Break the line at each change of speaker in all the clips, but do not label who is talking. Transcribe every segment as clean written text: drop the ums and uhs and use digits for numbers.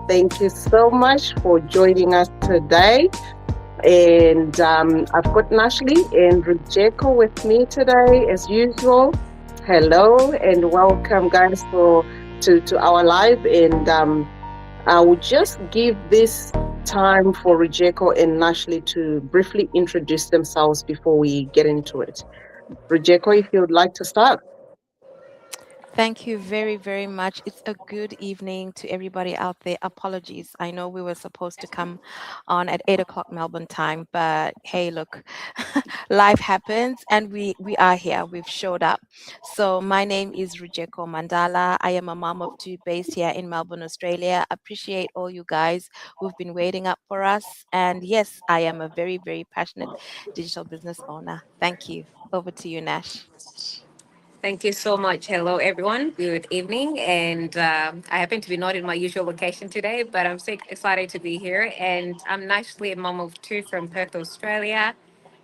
Thank you so much for joining us today. And I've got Nashley and Rujeko with me today, as usual. Hello and welcome, guys, to our live. And I will just give this time for Rujeko and Nashley to briefly introduce themselves before we get into it. Rujeko, if you would like to start.
Thank you very, very much. It's a good evening to everybody out there. Apologies. I know we were supposed to come on at 8 o'clock Melbourne time, but hey, look, life happens and we are here. We've showed up. So my name is Rujeko Mandala. I am a mom of two based here in Melbourne, Australia. Appreciate all you guys who've been waiting up for us. And yes, I am a very, very passionate digital business owner. Thank you. Over to you, Nash.
Thank you so much. Hello, everyone. Good evening. And I happen to be not in my usual location today, but I'm so excited to be here. And I'm actually a mom of two from Perth, Australia,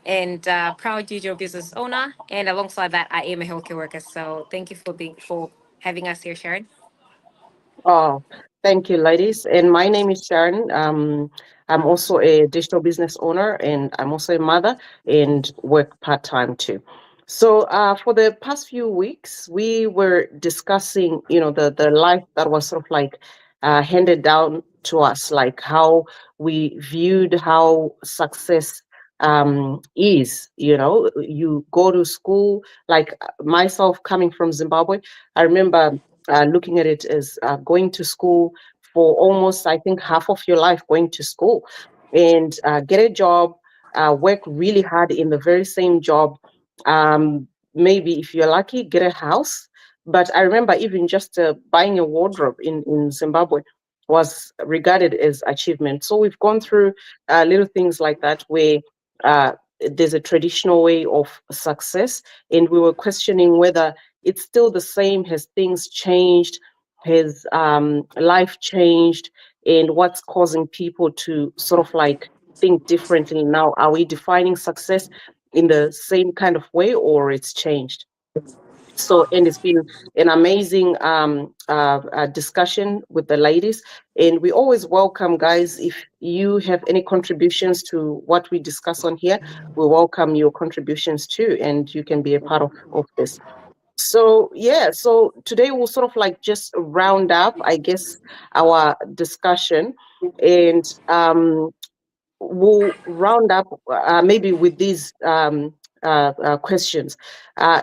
and proud digital business owner. And alongside that, I am a healthcare worker. So thank you for having us here, Sharon.
Oh, thank you, ladies. And my name is Sharon. I'm also a digital business owner, and I'm also a mother and work part time too. So, for the past few weeks, we were discussing, the life that was sort of like handed down to us, like how we viewed how success is. You go to school, like myself coming from Zimbabwe. I remember looking at it as going to school for almost, I think, half of your life, going to school and get a job, work really hard in the very same job. Maybe if you're lucky, get a house. But I remember even just buying a wardrobe in Zimbabwe was regarded as achievement. So we've gone through little things like that where uh, there's a traditional way of success, and we were questioning whether it's still the same. Has things changed? Has life changed? And what's causing people to sort of like think differently now? Are we defining success in the same kind of way, or it's changed? So, and it's been an amazing discussion with the ladies. And we always welcome, guys, if you have any contributions to what we discuss on here, we welcome your contributions too, and you can be a part of this. So yeah, so today we'll sort of like just round up, I guess, our discussion, and we'll round up maybe with these questions.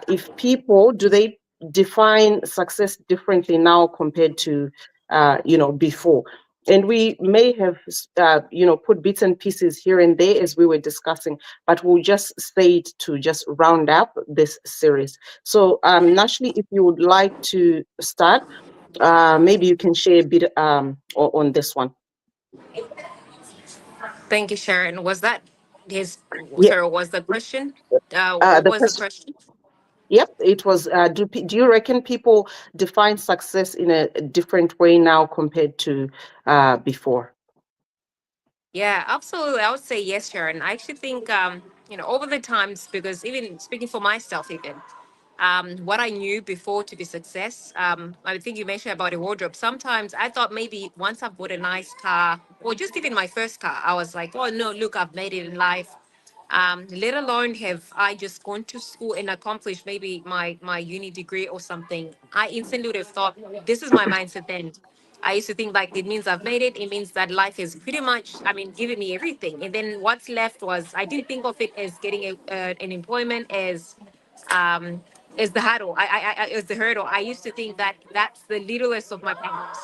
If people, do they define success differently now compared to before? And we may have put bits and pieces here and there as we were discussing, but we'll just say it to just round up this series. So Nashli, if you would like to start, maybe you can share a bit on this one.
Thank you, Sharon. Was that his?
Yeah,
Sorry, was the question? What
the
was the
question.
question?
Yep, it was. Do you reckon people define success in a different way now compared to before?
Yeah, absolutely. I would say yes, Sharon. I actually think, over the times, because even speaking for myself, even what I knew before to be success, I think you mentioned about a wardrobe. Sometimes I thought maybe once I bought a nice car, or just even my first car, I was like, oh no, look, I've made it in life. Let alone have I just gone to school and accomplished maybe my uni degree or something. I instantly would have thought, this is my mindset then. I used to think like it means I've made it. It means that life is pretty much, I mean, giving me everything. And then what's left was I didn't think of it as getting an employment um, as the hurdle. As the hurdle. I used to think that that's the littlest of my problems.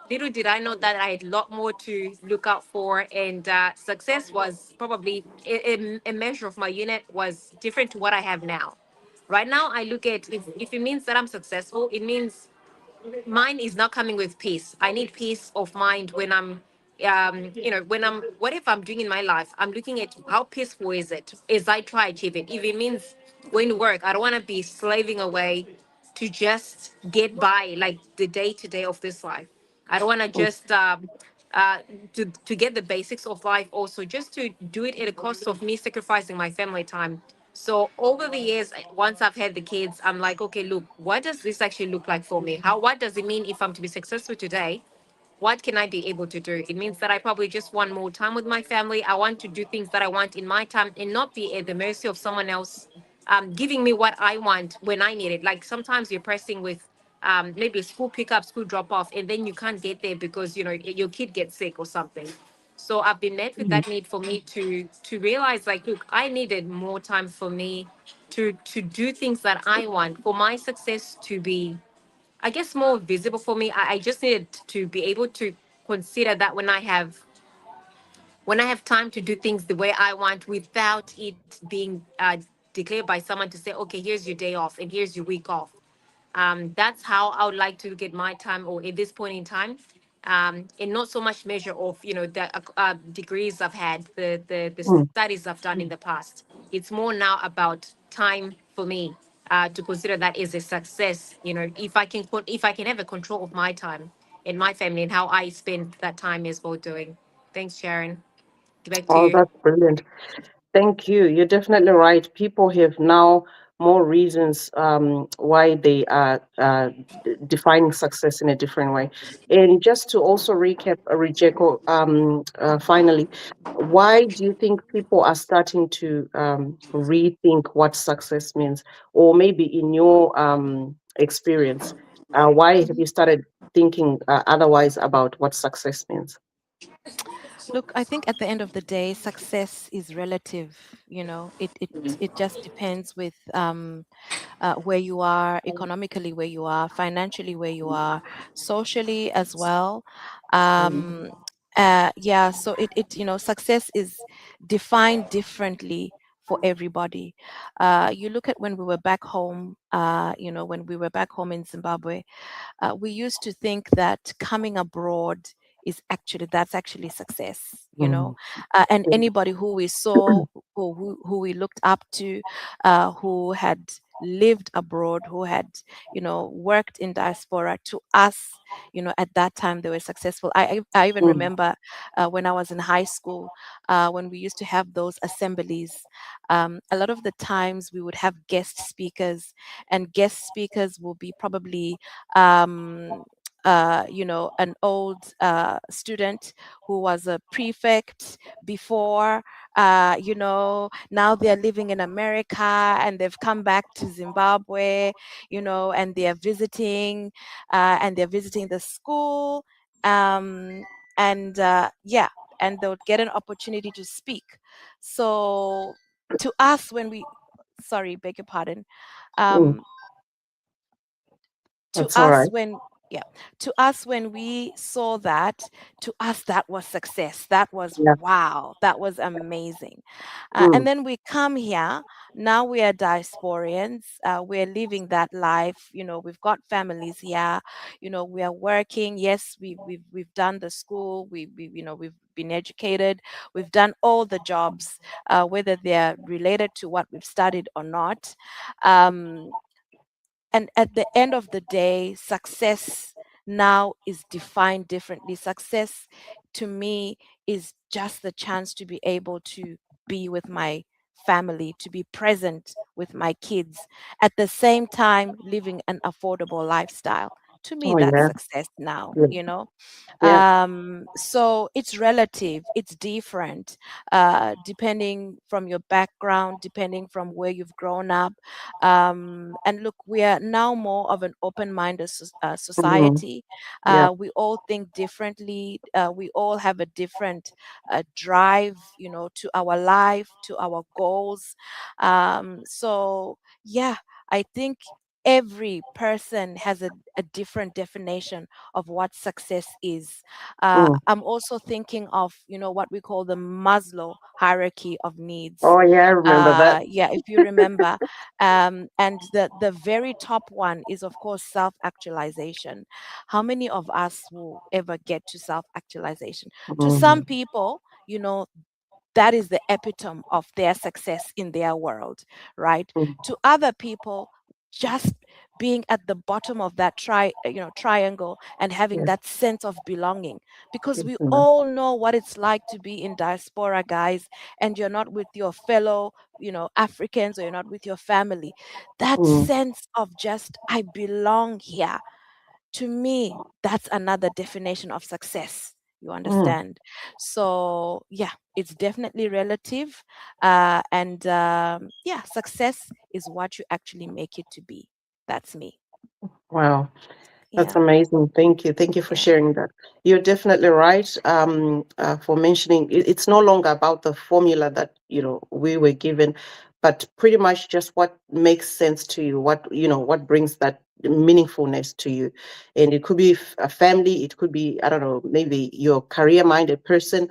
Little did I know that I had a lot more to look out for, and success was probably a measure of my unit was different to what I have now. Right now, I look at if it means that I'm successful, it means mine is not coming with peace. I need peace of mind when what if I'm doing in my life? I'm looking at how peaceful is it as I try achieve it. If it means going to work, I don't want to be slaving away to just get by like the day to day of this life. I don't want to just uh, to get the basics of life, also just to do it at a cost of me sacrificing my family time. So over the years, once I've had the kids, I'm like, okay, look, what does this actually look like for me? What does it mean if I'm to be successful today? what can I be able to do? It means that I probably just want more time with my family. I want to do things that I want in my time and not be at the mercy of someone else giving me what I want when I need it. Like sometimes you're pressing with maybe school pickup, school drop off, and then you can't get there because your kid gets sick or something. So I've been met with
Mm,
that need for me to realize, like, look, I needed more time for me to do things that I want, for my success to be, I guess, more visible for me. I just needed to be able to consider that when I have time to do things the way I want without it being declared by someone to say, okay, here's your day off and here's your week off. That's how I would like to get my time, or at this point in time, and not so much measure of the degrees I've had, the
mm.
studies I've done in the past. It's more now about time for me to consider that as a success. If I can have a control of my time and my family and how I spend that time as well doing. Thanks, Sharon. Back to
Oh,
you.
that's brilliant. Thank you. You're definitely right. People have now more reasons why they are defining success in a different way. And just to also recap, Rijeko, finally, why do you think people are starting to rethink what success means? Or maybe in your experience, why have you started thinking otherwise about what success means?
Look, I think at the end of the day, success is relative. It just depends with where you are economically, where you are financially, where you are socially as well. Um, yeah, so success is defined differently for everybody. You look at when we were back home, when we were back home in Zimbabwe, we used to think that coming abroad that's actually success,
Mm.
and anybody who we saw, who we looked up to, who had lived abroad, who had worked in diaspora, to us, at that time they were successful. I even
Mm.
remember when I was in high school, when we used to have those assemblies, a lot of the times we would have guest speakers, and guest speakers will be probably um, an old student who was a prefect before, now they're living in America and they've come back to Zimbabwe, and they're visiting the school. Um, and yeah, and they'll get an opportunity to speak. So to us, sorry, beg your pardon.
Mm.
Um, to
That's all
us
right.
when yeah to us when we saw that, to us that was success, that was
Yeah.
wow, that was amazing. And
Mm.
then we come here, now we are diasporians, we're living that life, we've got families here, we are working. Yes, we've done the school, we've been educated, we've done all the jobs, whether they're related to what we've studied or not. um, and at the end of the day, success now is defined differently. Success to me is just the chance to be able to be with my family, to be present with my kids, at the same time living an affordable lifestyle. To me,
Oh,
that's
yeah.
success now,
Yeah. Yeah.
so it's relative, it's different, depending from your background, depending from where you've grown up. And look, we are now more of an open-minded
Mhm.
society.
Yeah.
We all think differently. We all have a different drive, to our life, to our goals. So yeah, I think every person has a different definition of what success is.
Mm.
I'm also thinking of, what we call the Maslow hierarchy of needs.
Oh, yeah, I remember that.
Yeah, if you remember, and the very top one is, of course, self-actualization. How many of us will ever get to self-actualization? To some
Mhm.
people, that is the epitome of their success in their world, right?
Mm.
To other people, just being at the bottom of that triangle and having
Yeah.
that sense of belonging, because we
Mhm.
all know what it's like to be in diaspora, guys, and you're not with your fellow Africans, or you're not with your family. That
Mm.
sense of just, I belong here, to me, that's another definition of success. You understand? So yeah, it's definitely relative. And yeah, success is what you actually make it to be. That's me.
Wow. That's
Yeah.
amazing. Thank you. Thank you for
Yeah.
sharing that. You're definitely right. For mentioning it's no longer about the formula that we were given, but pretty much just what makes sense to you. What brings that meaningfulness to you, and it could be a family. It could be, I don't know, maybe you're a career-minded person.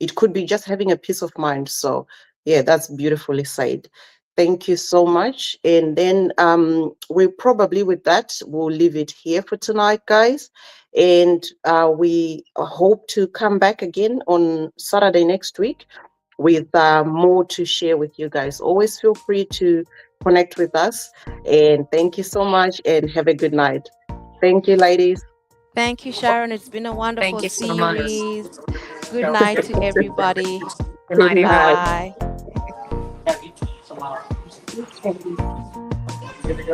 It could be just having a peace of mind. So yeah, that's beautifully said. Thank you so much. And then we probably with that, we'll leave it here for tonight, guys. And we hope to come back again on Saturday next week with more to share with you guys. Always feel free to connect with us. And thank you so much and have a good night. Thank you, ladies.
Thank you, Sharon. It's been a wonderful
Thank you so much.
series. Good night to everybody.
Good night,
Good night.
everyone.
Bye.